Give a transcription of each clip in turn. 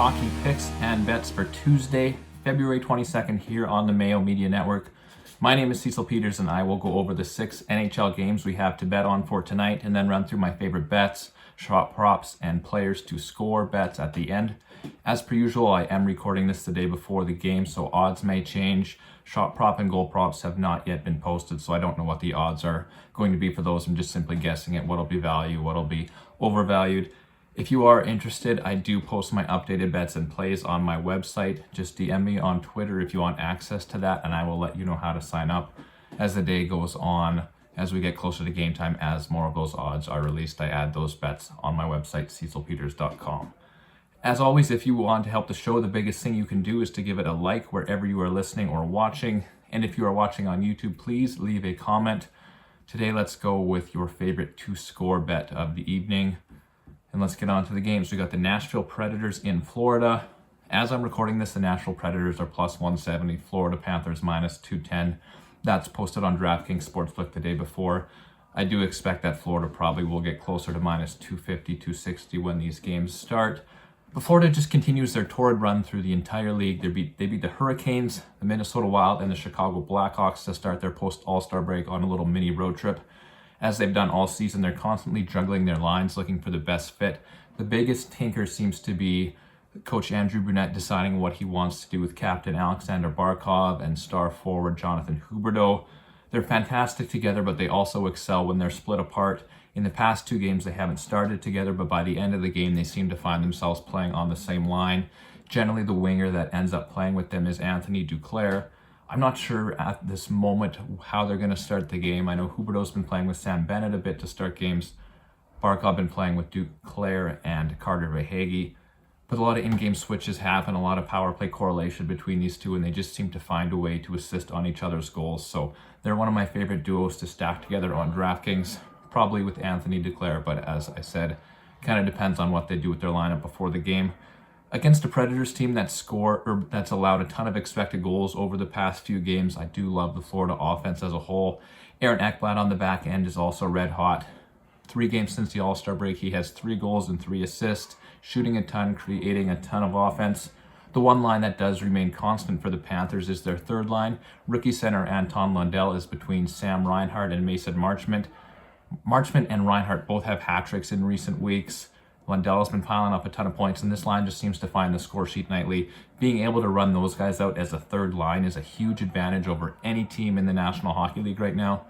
Hockey Picks and Bets for Tuesday, February 22nd here on the Mayo Media Network. My name is Cecil Peters and I will go over the 6 NHL games we have to bet on for tonight and then run through my favorite bets, shot props, and players to score bets at the end. As per usual, I am recording this the day before the game, so odds may change. Shot prop and goal props have not yet been posted, so I don't know what the odds are going to be for those. I'm just simply guessing at what'll be value, what'll be overvalued. If you are interested, I do post my updated bets and plays on my website. Just DM me on Twitter if you want access to that, and I will let you know how to sign up as the day goes on. As we get closer to game time, as more of those odds are released, I add those bets on my website, cecilpeters.com. As always, if you want to help the show, the biggest thing you can do is to give it a like wherever you are listening or watching. And if you are watching on YouTube, please leave a comment. Today, let's go with your favorite to-score bet of the evening. And let's get on to the games. We got the Nashville Predators in Florida. As I'm recording this, the Nashville Predators are plus 170, Florida Panthers minus 210. That's posted on DraftKings Sportsbook the day before. I do expect that Florida probably will get closer to minus 250, 260 when these games start. But Florida just continues their torrid run through the entire league. They beat the Hurricanes, the Minnesota Wild, and the Chicago Blackhawks to start their post-All-Star break on a little mini road trip. As they've done all season, they're constantly juggling their lines, looking for the best fit. The biggest tinker seems to be Coach Andrew Brunette deciding what he wants to do with Captain Alexander Barkov and star forward Jonathan Huberdeau. They're fantastic together, but they also excel when they're split apart. In the past 2 games, they haven't started together, but by the end of the game, they seem to find themselves playing on the same line. Generally, the winger that ends up playing with them is Anthony Duclair. I'm not sure at this moment how they're going to start the game. I know Huberdeau's been playing with Sam Bennett a bit to start games. Barkov been playing with Duclair and Carter Verhaeghe. But a lot of in-game switches happen, a lot of power play correlation between these two, and they just seem to find a way to assist on each other's goals. So they're one of my favorite duos to stack together on DraftKings, probably with Anthony Duclair, but as I said, kind of depends on what they do with their lineup before the game. Against a Predators team that's allowed a ton of expected goals over the past few games, I do love the Florida offense as a whole. Aaron Ekblad on the back end is also red hot. 3 games since the All-Star break, he has 3 goals and 3 assists, shooting a ton, creating a ton of offense. The one line that does remain constant for the Panthers is their third line. Rookie center Anton Lundell is between Sam Reinhart and Mason Marchment. Marchment and Reinhart both have hat tricks in recent weeks. Lundell has been piling up a ton of points, and this line just seems to find the score sheet nightly. Being able to run those guys out as a third line is a huge advantage over any team in the National Hockey League right now.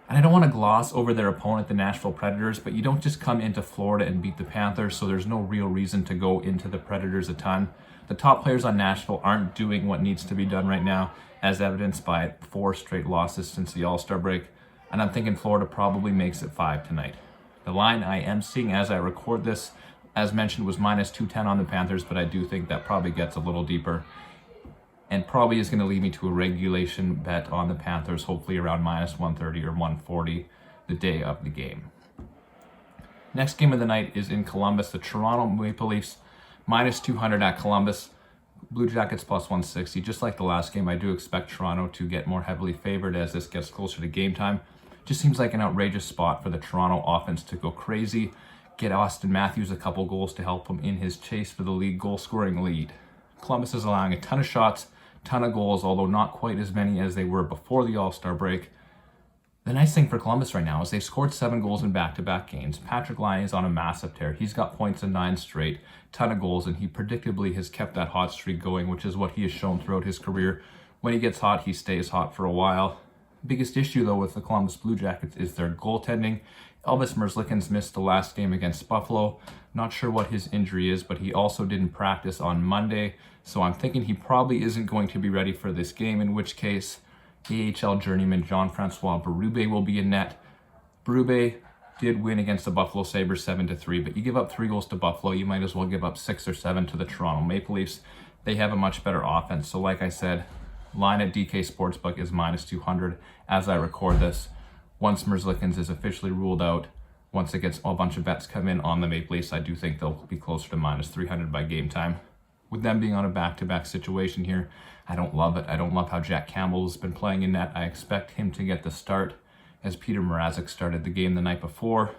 And I don't want to gloss over their opponent, the Nashville Predators, but you don't just come into Florida and beat the Panthers, so there's no real reason to go into the Predators a ton. The top players on Nashville aren't doing what needs to be done right now, as evidenced by 4 straight losses since the All-Star break, and I'm thinking Florida probably makes it 5 tonight. The line I am seeing as I record this, as mentioned, was minus 210 on the Panthers, but I do think that probably gets a little deeper and probably is going to lead me to a regulation bet on the Panthers, hopefully around minus 130 or 140 the day of the game. Next game of the night is in Columbus. The Toronto Maple Leafs minus 200 at Columbus. Blue Jackets plus 160. Just like the last game, I do expect Toronto to get more heavily favored as this gets closer to game time. Just seems like an outrageous spot for the Toronto offense to go crazy, get Austin Matthews a couple goals to help him in his chase for the league goal-scoring lead. Columbus is allowing a ton of shots, ton of goals, although not quite as many as they were before the All-Star break. The nice thing for Columbus right now is they've scored 7 goals in back-to-back games. Patrick Laine is on a massive tear. He's got points in 9 straight, ton of goals, and he predictably has kept that hot streak going, which is what he has shown throughout his career. When he gets hot, he stays hot for a while. Biggest issue, though, with the Columbus Blue Jackets is their goaltending. Elvis Merzlikins missed the last game against Buffalo. Not sure what his injury is, but he also didn't practice on Monday, so I'm thinking he probably isn't going to be ready for this game, in which case AHL journeyman Jean-Francois Berube will be in net. Berube did win against the Buffalo Sabres 7-3, but you give up 3 goals to Buffalo, you might as well give up 6 or 7 to the Toronto Maple Leafs. They have a much better offense, so like I said, line at DK Sportsbook is minus 200 as I record this. Once Merzlikins is officially ruled out, once it gets a bunch of bets come in on the Maple Leafs, I do think they'll be closer to minus 300 by game time. With them being on a back-to-back situation here, I don't love it. I don't love how Jack Campbell has been playing in net. I expect him to get the start as Peter Mrazek started the game the night before.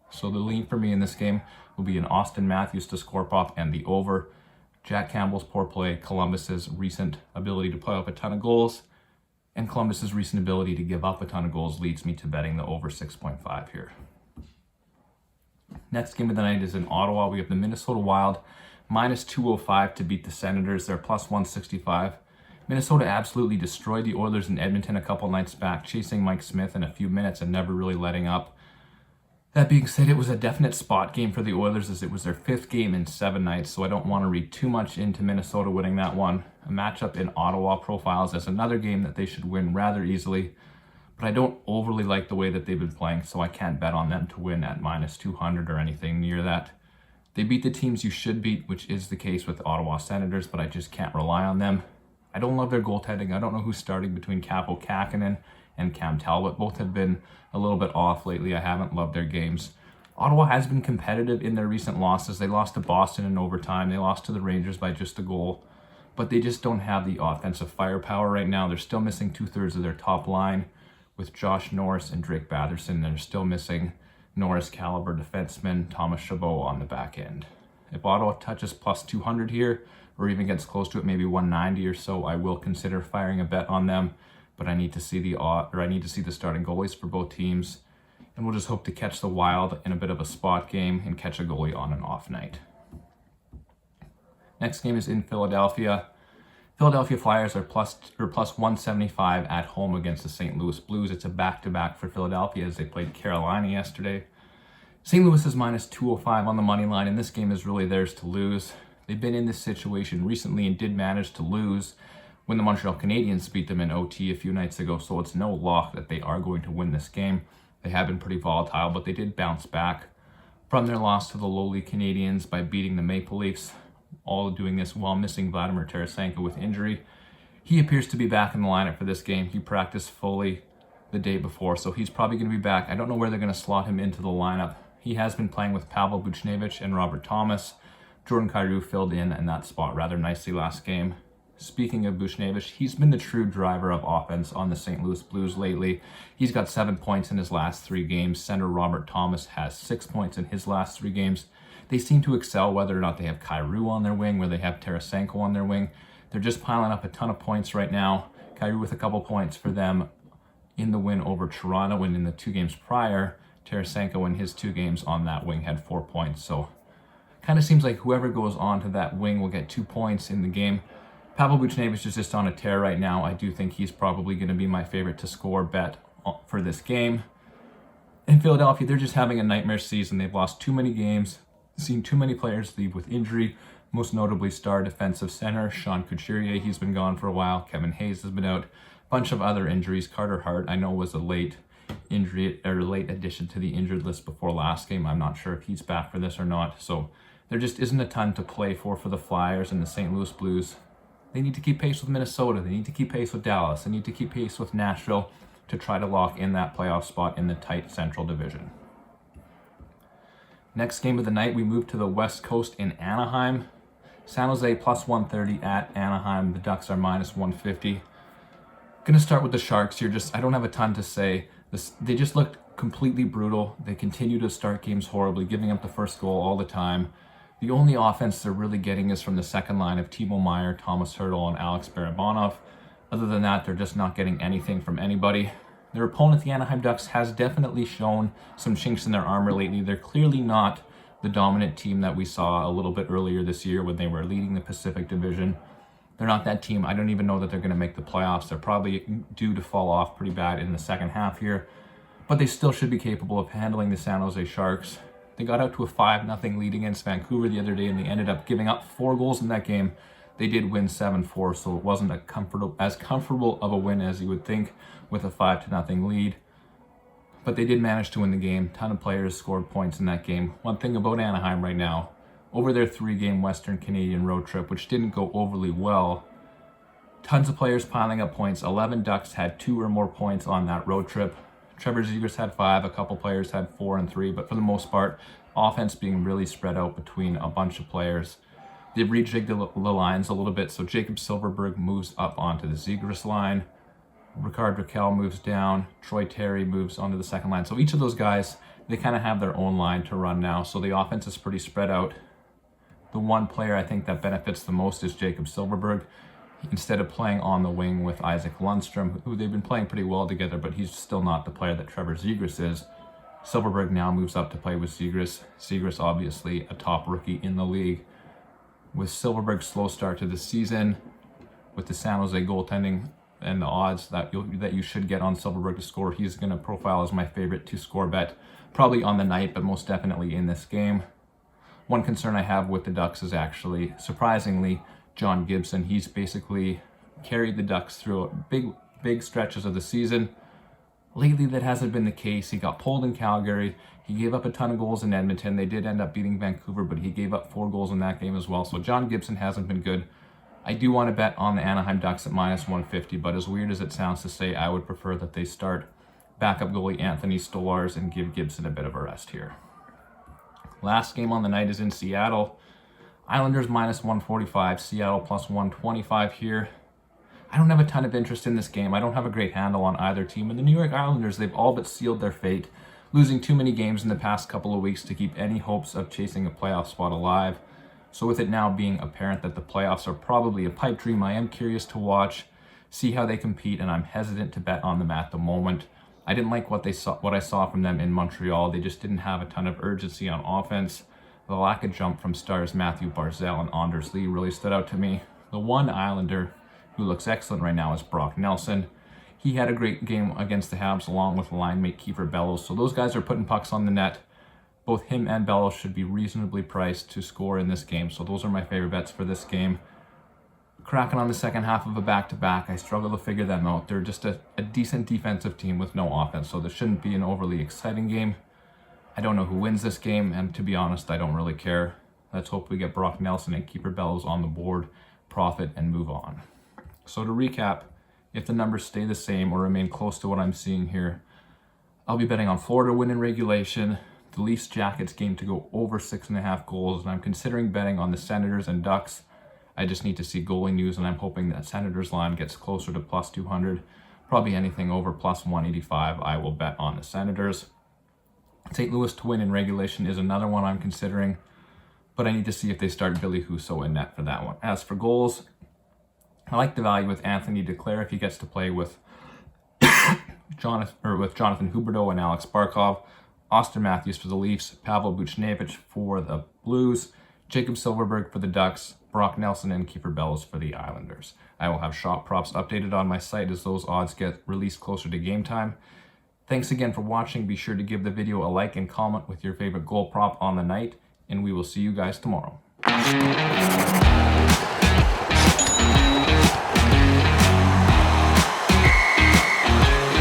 So the lean for me in this game will be an Austin Matthews to score prop and the over. Jack Campbell's poor play, Columbus's recent ability to play up a ton of goals, and Columbus's recent ability to give up a ton of goals leads me to betting the over 6.5 here. Next game of the night is in Ottawa. We have the Minnesota Wild minus 205 to beat the Senators. They're plus 165. Minnesota absolutely destroyed the Oilers in Edmonton a couple nights back, chasing Mike Smith in a few minutes and never really letting up. That being said, it was a definite spot game for the Oilers as it was their 5th game in 7 nights, so I don't want to read too much into Minnesota winning that one. A matchup in Ottawa profiles as another game that they should win rather easily, but I don't overly like the way that they've been playing, so I can't bet on them to win at minus 200 or anything near that. They beat the teams you should beat, which is the case with Ottawa Senators, but I just can't rely on them. I don't love their goaltending. I don't know who's starting between Kaapo Kähkönen and Cam Talbot. Both have been a little bit off lately. I haven't loved their games. Ottawa has been competitive in their recent losses. They lost to Boston in overtime. They lost to the Rangers by just a goal. But they just don't have the offensive firepower right now. They're still missing 2/3 of their top line with Josh Norris and Drake Batherson. They're still missing Norris caliber defenseman Thomas Chabot on the back end. If Ottawa touches plus 200 here, or even gets close to it, maybe 190 or so, I will consider firing a bet on them. But I need to see the starting goalies for both teams, and we'll just hope to catch the Wild in a bit of a spot game and catch a goalie on an off night. Next game is in Philadelphia. Philadelphia Flyers are plus 175 at home against the St. Louis Blues. It's a back-to-back for Philadelphia as they played Carolina yesterday. St. Louis is minus 205 on the money line, and this game is really theirs to lose. They've been in this situation recently and did manage to lose when the Montreal Canadiens beat them in OT a few nights ago, so it's no lock that they are going to win this game. They have been pretty volatile, but they did bounce back from their loss to the lowly Canadiens by beating the Maple Leafs, all doing this while missing Vladimir Tarasenko with injury. He appears to be back in the lineup for this game. He practiced fully the day before, so he's probably going to be back. I don't know where they're going to slot him into the lineup. He has been playing with Pavel Buchnevich and Robert Thomas. Jordan Kyrou filled in that spot rather nicely last game. Speaking of Buchnevich, he's been the true driver of offense on the St. Louis Blues lately. He's got 7 points in his last 3 games. Center Robert Thomas has 6 points in his last 3 games. They seem to excel whether or not they have Kyrou on their wing, where they have Tarasenko on their wing. They're just piling up a ton of points right now. Kyrou with a couple points for them in the win over Toronto, when in the 2 games prior, Tarasenko in his 2 games on that wing had 4 points. So kind of seems like whoever goes on to that wing will get 2 points in the game. Pavel Buchnevich is just on a tear right now. I do think he's probably going to be my favorite to score bet for this game. In Philadelphia, they're just having a nightmare season. They've lost too many games, seen too many players leave with injury, most notably star defensive center Sean Couturier. He's been gone for a while. Kevin Hayes has been out. Bunch of other injuries. Carter Hart, I know, was a late injury or late addition to the injured list before last game. I'm not sure if he's back for this or not. So there just isn't a ton to play for the Flyers and the St. Louis Blues. They need to keep pace with Minnesota. They need to keep pace with Dallas. They need to keep pace with Nashville to try to lock in that playoff spot in the tight Central Division. Next game of the night, we move to the West Coast in Anaheim. San Jose plus 130 at Anaheim. The Ducks are minus 150. Gonna start with the Sharks here. I don't have a ton to say. They just looked completely brutal. They continue to start games horribly, giving up the first goal all the time. The only offense they're really getting is from the second line of Timo Meier, Thomas Hertl, and Alex Barabanov. Other than that, they're just not getting anything from anybody. Their opponent, the Anaheim Ducks, has definitely shown some chinks in their armor lately. They're clearly not the dominant team that we saw a little bit earlier this year when they were leading the Pacific Division. They're not that team. I don't even know that they're going to make the playoffs. They're probably due to fall off pretty bad in the second half here, but they still should be capable of handling the San Jose Sharks. They got out to a 5-0 lead against Vancouver the other day, and they ended up giving up 4 goals in that game. They did win 7-4, so it wasn't as comfortable of a win as you would think with a 5-0 lead. But they did manage to win the game. A ton of players scored points in that game. One thing about Anaheim right now, over their 3-game Western Canadian road trip, which didn't go overly well, tons of players piling up points. 11 Ducks had 2 or more points on that road trip. Trevor Zegras had 5, a couple players had 4 and 3, but for the most part, offense being really spread out between a bunch of players. They've rejigged the lines a little bit, so Jacob Silfverberg moves up onto the Zegras line. Rickard Rakell moves down. Troy Terry moves onto the second line. So each of those guys, they kind of have their own line to run now, so the offense is pretty spread out. The one player I think that benefits the most is Jacob Silfverberg. Instead of playing on the wing with Isaac Lundstrom, who they've been playing pretty well together, but he's still not the player that Trevor Zegras is. Silfverberg now moves up to play with Zegras. Zegras obviously a top rookie in the league. With Silfverberg's slow start to the season, with the San Jose goaltending and the odds that you should get on Silfverberg to score, he's going to profile as my favorite to score bet, probably on the night, but most definitely in this game. One concern I have with the Ducks is actually, surprisingly, John Gibson. He's basically carried the Ducks through big stretches of the season. Lately, that hasn't been the case. He got pulled in Calgary. He gave up a ton of goals in Edmonton. They did end up beating Vancouver, but he gave up 4 goals in that game as well. So John Gibson hasn't been good. I do want to bet on the Anaheim Ducks at -150, but as weird as it sounds to say, I would prefer that they start backup goalie Anthony Stolarz and give Gibson a bit of a rest here. Last game on the night is in Seattle. Islanders -145, Seattle +125 here. I don't have a ton of interest in this game. I don't have a great handle on either team. And the New York Islanders, they've all but sealed their fate, losing too many games in the past couple of weeks to keep any hopes of chasing a playoff spot alive. So with it now being apparent that the playoffs are probably a pipe dream, I am curious to watch, see how they compete, and I'm hesitant to bet on them at the moment. I didn't like what I saw from them in Montreal. They just didn't have a ton of urgency on offense. The lack of jump from stars Matthew Barzal and Anders Lee really stood out to me. The one Islander who looks excellent right now is Brock Nelson. He had a great game against the Habs along with line mate Kiefer Bellows. So those guys are putting pucks on the net. Both him and Bellows should be reasonably priced to score in this game. So those are my favorite bets for this game. Cracking on the second half of a back-to-back, I struggle to figure them out. They're just a decent defensive team with no offense, so this shouldn't be an overly exciting game. I don't know who wins this game, and to be honest, I don't really care. Let's hope we get Brock Nelson and Kiefer Bellows on the board, profit, and move on. So to recap, if the numbers stay the same or remain close to what I'm seeing here, I'll be betting on Florida win in regulation, the Leafs Jackets game to go over 6.5 goals, and I'm considering betting on the Senators and Ducks. I just need to see goalie news, and I'm hoping that Senators line gets closer to +200. Probably anything over +185, I will bet on the Senators. St. Louis to win in regulation is another one I'm considering, but I need to see if they start Billy Husso in net for that one. As for goals, I like the value with Anthony Duclair if he gets to play with Jonathan Huberdeau and Alex Barkov, Austin Matthews for the Leafs, Pavel Buchnevich for the Blues, Jacob Silfverberg for the Ducks, Brock Nelson and Kiefer Bellows for the Islanders. I will have shot props updated on my site as those odds get released closer to game time. Thanks again for watching. Be sure to give the video a like and comment with your favorite goal prop on the night, and we will see you guys tomorrow.